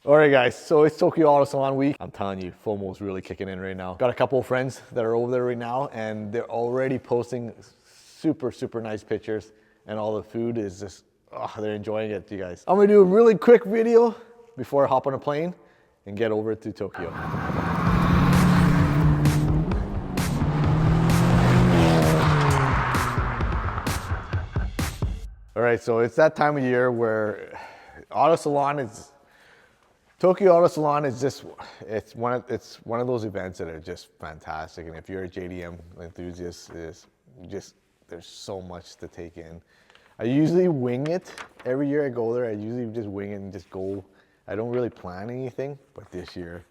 All right, guys, so it's Tokyo Auto Salon week. I'm telling you, FOMO's really kicking in right now. Got a couple of friends that are over there right now, and they're already posting super nice pictures, and all the food is just, they're enjoying it, you guys. I'm gonna do a really quick video before I hop on a plane and get over to Tokyo. All right, so it's that time of year where Tokyo Auto Salon is just, it's one of those events that are just fantastic. And if you're a JDM enthusiast, there's so much to take in. I usually wing it. Every year I go there, I usually just wing it and just go. I don't really plan anything, but this year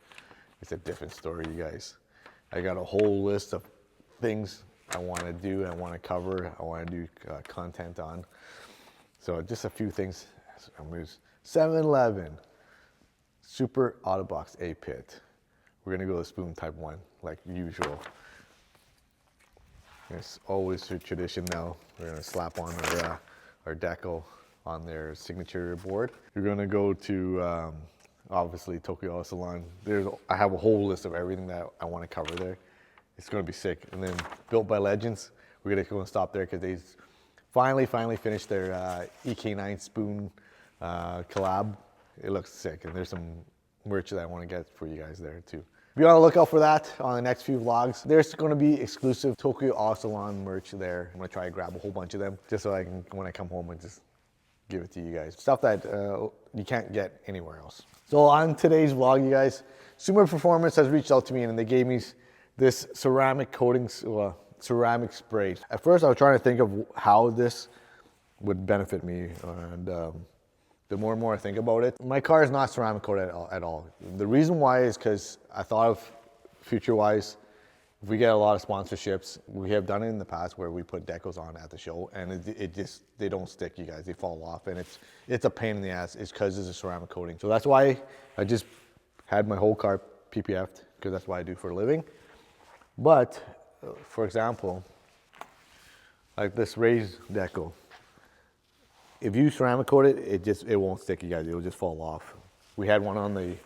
it's a different story, you guys. I got a whole list of things I want to do, I want to cover, I want to do content on. So just a few things. 7-Eleven. Super Autobox A pit. We're gonna go to spoon type 1 like usual. It's always a tradition now. We're gonna slap on our decal on their signature board. We're gonna go to obviously Tokyo Auto Salon. I have a whole list of everything that I want to cover there. It's gonna be sick. And then Built by Legends, we're gonna go and stop there because they finally finished their EK9 spoon collab. It looks sick, and there's some merch that I want to get for you guys there too. Be on the lookout for that on the next few vlogs. There's going to be exclusive Tokyo Auto Salon merch there. I'm going to try to grab a whole bunch of them just so I can, when I come home, and just give it to you guys. Stuff that you can't get anywhere else. So on today's vlog, you guys, SUMA Performance has reached out to me and they gave me this ceramic coatings, ceramic spray. At first I was trying to think of how this would benefit me, and the more and more I think about it, my car is not ceramic coated at all. The reason why is because I thought of future-wise, if we get a lot of sponsorships, we have done it in the past where we put decals on at the show, and they don't stick, you guys. They fall off, and it's a pain in the ass. It's because it's a ceramic coating. So that's why I just had my whole car PPF'd, because that's what I do for a living. But for example, like this raised decal. If you ceramic coat it, it won't stick, you guys. It'll just fall off. We had one on the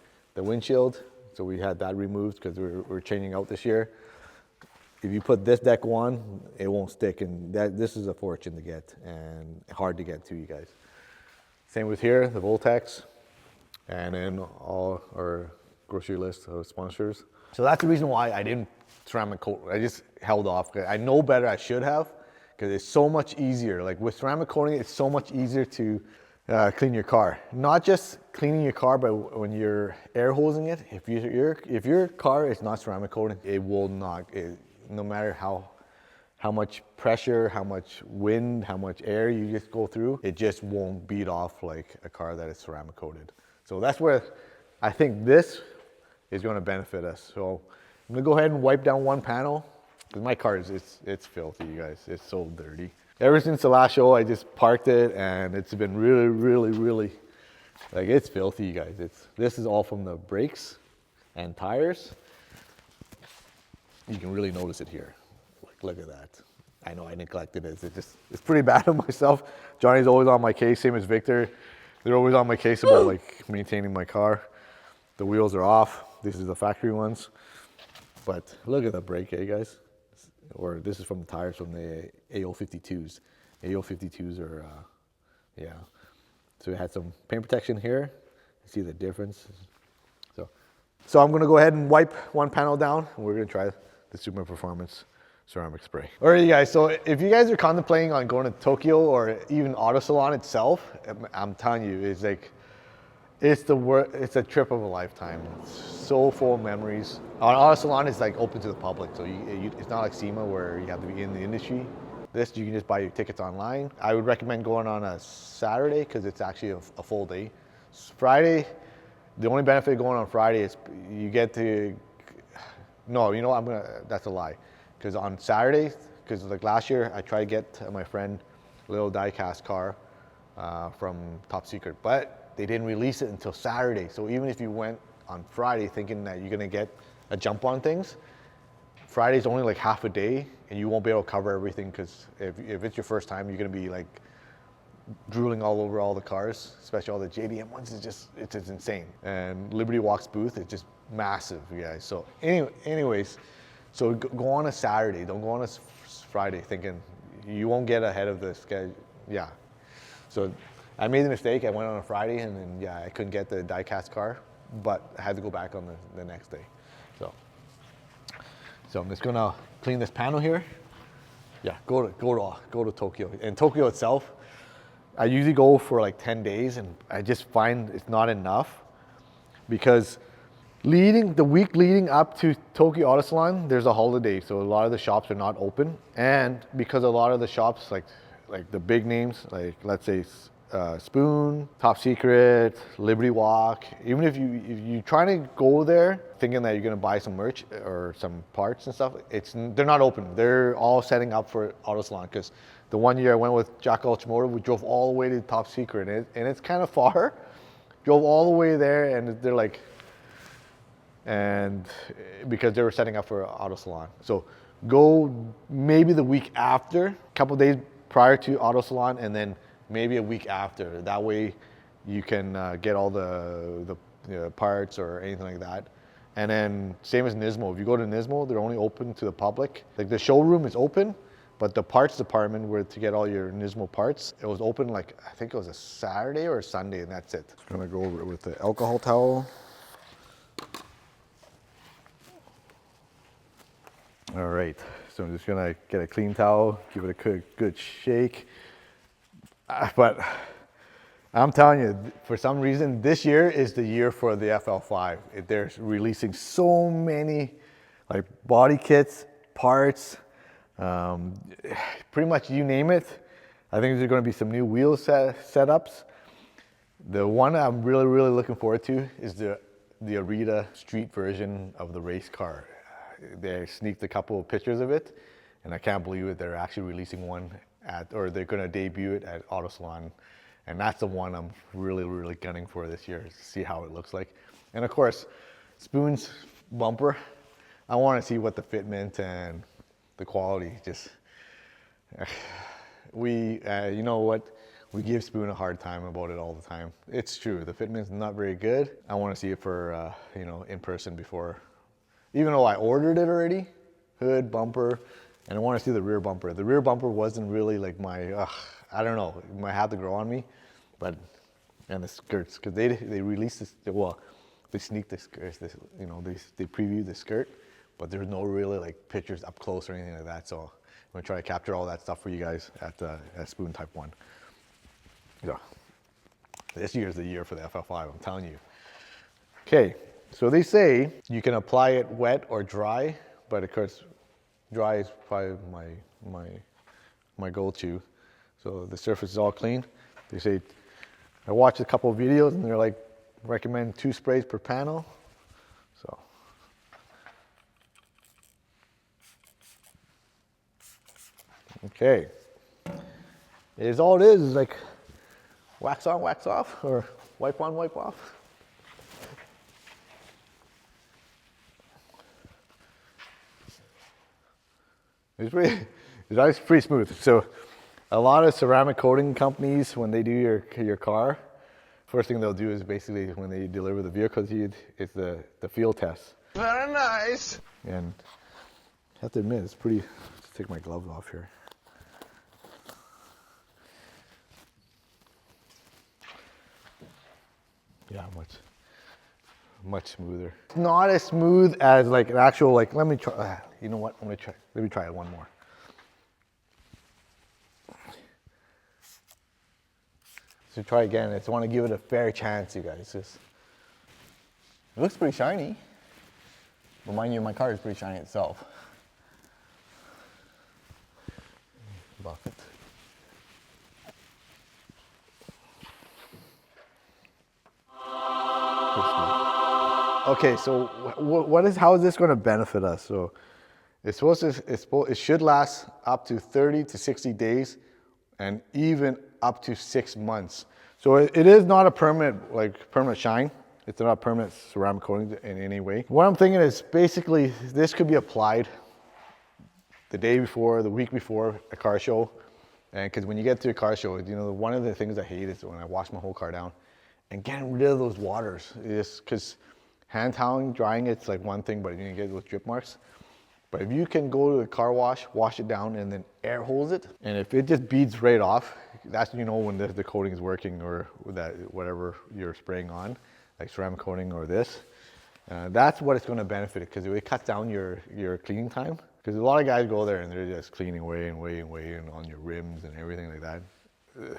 windshield, so we had that removed because we're changing out this year. If you put this decal on, it won't stick, and this is a fortune to get and hard to get to, you guys. Same with here, the Voltex, and then all our grocery list of sponsors. So that's the reason why I didn't ceramic coat. I just held off. I know better, I should have, because it's so much easier. Like with ceramic coating, it's so much easier to clean your car. Not just cleaning your car, but when you're air hosing it, if your car is not ceramic coated, it will not, no matter how much pressure, how much wind, how much air you just go through, it just won't beat off like a car that is ceramic coated. So that's where I think this is gonna benefit us. So I'm gonna go ahead and wipe down one panel. Because my car it's filthy, you guys. It's so dirty. Ever since the last show, I just parked it, and it's been really, like, it's filthy, you guys. This is all from the brakes and tires. You can really notice it here. Like, look at that. I know I neglected it. It's pretty bad on myself. Johnny's always on my case, same as Victor. They're always on my case about like maintaining my car. The wheels are off. This is the factory ones. But look at the brake, eh, guys? Or this is from the tires from the AO52s. AO52s are, yeah. So we had some paint protection here. You see the difference. So I'm gonna go ahead and wipe one panel down, and we're gonna try the SUMA Performance ceramic spray. All right, you guys, so if you guys are contemplating on going to Tokyo or even Auto Salon itself, I'm telling you, it's like, it's a trip of a lifetime. It's so full of memories. Auto Salon is like open to the public, so it's not like SEMA where you have to be in the industry. This, you can just buy your tickets online. I would recommend going on a Saturday because it's actually a full day. Friday, the only benefit of going on Friday is you get to, no, you know what, that's a lie. Because on Saturday, because like last year, I tried to get my friend a little die-cast car from Top Secret, but they didn't release it until Saturday. So even if you went on Friday thinking that you're gonna get a jump on things, Friday's only like half a day and you won't be able to cover everything, because if it's your first time, you're gonna be like drooling all over all the cars, especially all the JDM ones. It's just insane. And Liberty Walk's booth is just massive, you guys. So anyways, so go on a Saturday. Don't go on a Friday thinking you won't get ahead of the schedule. Yeah. So I made the mistake. I went on a Friday and then, yeah, I couldn't get the die-cast car, but I had to go back on the next day. So I'm just gonna clean this panel here. Yeah, go to Tokyo. And Tokyo itself, I usually go for like 10 days and I just find it's not enough because the week leading up to Tokyo Auto Salon, there's a holiday, so a lot of the shops are not open. And because a lot of the shops, like the big names, like let's say Spoon, Top Secret, Liberty Walk, even if you're trying to go there thinking that you're gonna buy some merch or some parts and stuff, they're not open. They're all setting up for Auto Salon because the one year I went with Jack Automotive, we drove all the way to Top Secret and it's kind of far. Drove all the way there and they're like, and because they were setting up for Auto Salon. So go maybe the week after, a couple days prior to Auto Salon, and then maybe a week after. That way you can get all the parts or anything like that. And then same as Nismo. If you go to Nismo, they're only open to the public. Like the showroom is open, but the parts department where to get all your Nismo parts, it was open like, I think it was a Saturday or a Sunday, and that's it. Just gonna go over it with the alcohol towel. All right, so I'm just gonna get a clean towel, give it a good shake. But I'm telling you, for some reason, this year is the year for the FL5. They're releasing so many like body kits, parts, pretty much you name it. I think there's gonna be some new wheel setups. The one I'm really looking forward to is the Arita street version of the race car. They sneaked a couple of pictures of it, and I can't believe it. They're actually releasing one or they're gonna debut it at Auto Salon. And that's the one I'm really gunning for this year, to see how it looks like. And of course, Spoon's bumper, I wanna see what the fitment and the quality, you know what? We give Spoon a hard time about it all the time. It's true, the fitment's not very good. I wanna see it for, in person before. Even though I ordered it already, hood, bumper, and I want to see the rear bumper. The rear bumper wasn't really like my, I don't know, it might have to grow on me, but, and the skirts, because they released this, well, they sneaked the skirts, they previewed the skirt, but there's no really like pictures up close or anything like that, so I'm gonna try to capture all that stuff for you guys at Spoon Type 1. Yeah, this year's the year for the FL5, I'm telling you. Okay. So they say you can apply it wet or dry, but of course, dry is probably my go-to. So the surface is all clean. They say, I watched a couple of videos and they're like, recommend 2 sprays per panel. So. Okay. All it is like wax on, wax off, or wipe on, wipe off. It's pretty smooth. So a lot of ceramic coating companies, when they do your car, first thing they'll do is basically when they deliver the vehicle to you, it's the field test. Very nice. And I have to admit, it's pretty, let's take my gloves off here. Yeah, much smoother. Not as smooth as like an actual, like, let me try, you know what, let me try it one more. So try again, I just want to give it a fair chance, you guys. It looks pretty shiny. But mind you, my car is pretty shiny itself. Bucket. Okay, so how is this going to benefit us? So it should last up to 30 to 60 days and even up to 6 months. So it is not a permanent shine. It's not a permanent ceramic coating in any way. What I'm thinking is basically this could be applied the day before, the week before a car show, And because when you get to a car show, you know, one of the things I hate is when I wash my whole car down and getting rid of those waters. It's because hand toweling, drying it's like one thing, but you get those drip marks. But if you can go to the car wash it down, and then air hose it, and if it just beads right off, that's, you know, when the coating is working, or that whatever you're spraying on, like ceramic coating or this, that's what it's going to benefit, because it cuts down your cleaning time. Because a lot of guys go there and they're just cleaning away and on your rims and everything like that. Ugh.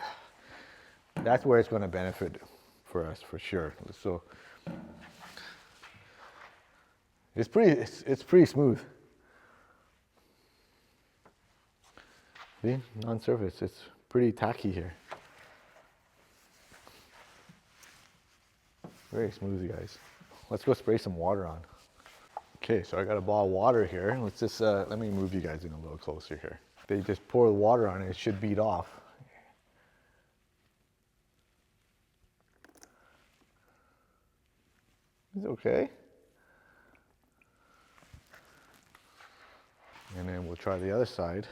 That's where it's going to benefit for us, for sure. So it's pretty smooth. See, non-surface, it's pretty tacky here. Very smooth, you guys. Let's go spray some water on. Okay, so I got a bottle of water here. Let's just, let me move you guys in a little closer here. They just pour the water on it, it should bead off. It's okay. And then we'll try the other side,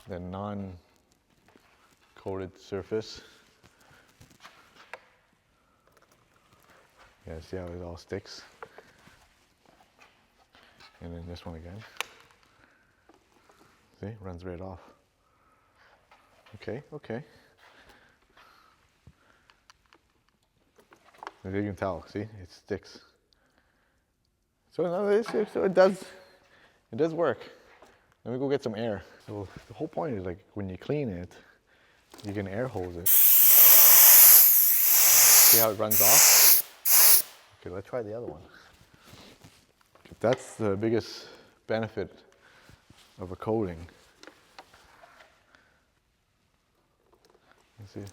the non-coated surface. Yeah, see how it all sticks? And then this one again. See, runs right off. Okay, okay. As you can tell, see, it sticks. So no, it does work. Let me go get some air. So the whole point is, like, when you clean it, you can air hose it. See how it runs off? Okay, let's try the other one. That's the biggest benefit of a coating. You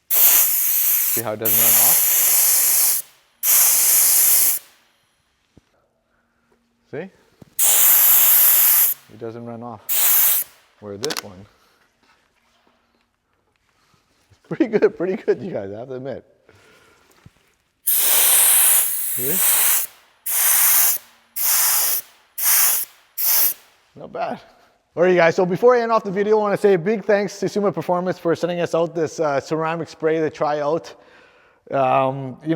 see how it doesn't run off? See? It doesn't run off. Where this one, it's pretty good, you guys, I have to admit. See? Not bad. All right, you guys, so before I end off the video, I want to say a big thanks to SUMA Performance for sending us out this ceramic spray to try out. You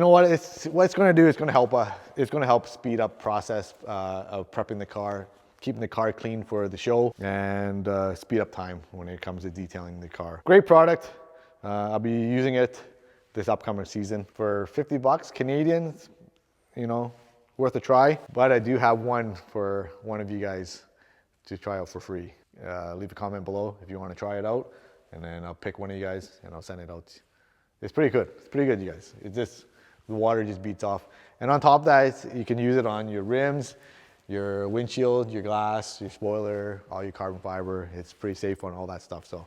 know what it's going to do, it's going to help speed up process of prepping the car, keeping the car clean for the show, and speed up time when it comes to detailing the car. Great product. I'll be using it this upcoming season for 50 bucks Canadian, you know, worth a try. But I do have one for one of you guys to try out for free. Leave a comment below if you want to try it out, and then I'll pick one of you guys and I'll send it out. It's pretty good. It's pretty good, you guys. It just, the water just beats off. And on top of that, you can use it on your rims, your windshield, your glass, your spoiler, all your carbon fiber. It's pretty safe on all that stuff. So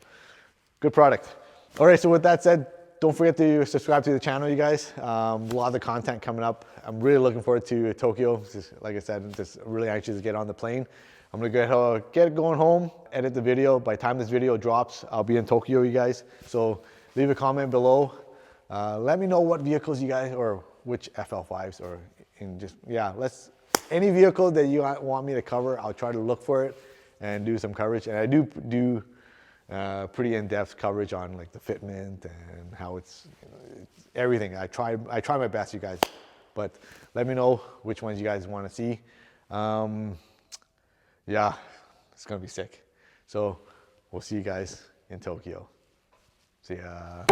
good product. All right, so with that said, don't forget to subscribe to the channel, you guys. A lot of the content coming up. I'm really looking forward to Tokyo. Just, like I said, I'm just really anxious to get on the plane. I'm gonna get going home, edit the video. By the time this video drops, I'll be in Tokyo, you guys. So leave a comment below. Let me know what vehicles you guys, or which FL5s, or in just, yeah, any vehicle that you want me to cover, I'll try to look for it and do some coverage. And I do pretty in-depth coverage on, like, the fitment and how it's, everything. I try my best, you guys. But let me know which ones you guys want to see. Yeah, it's gonna be sick. So we'll see you guys in Tokyo. See ya.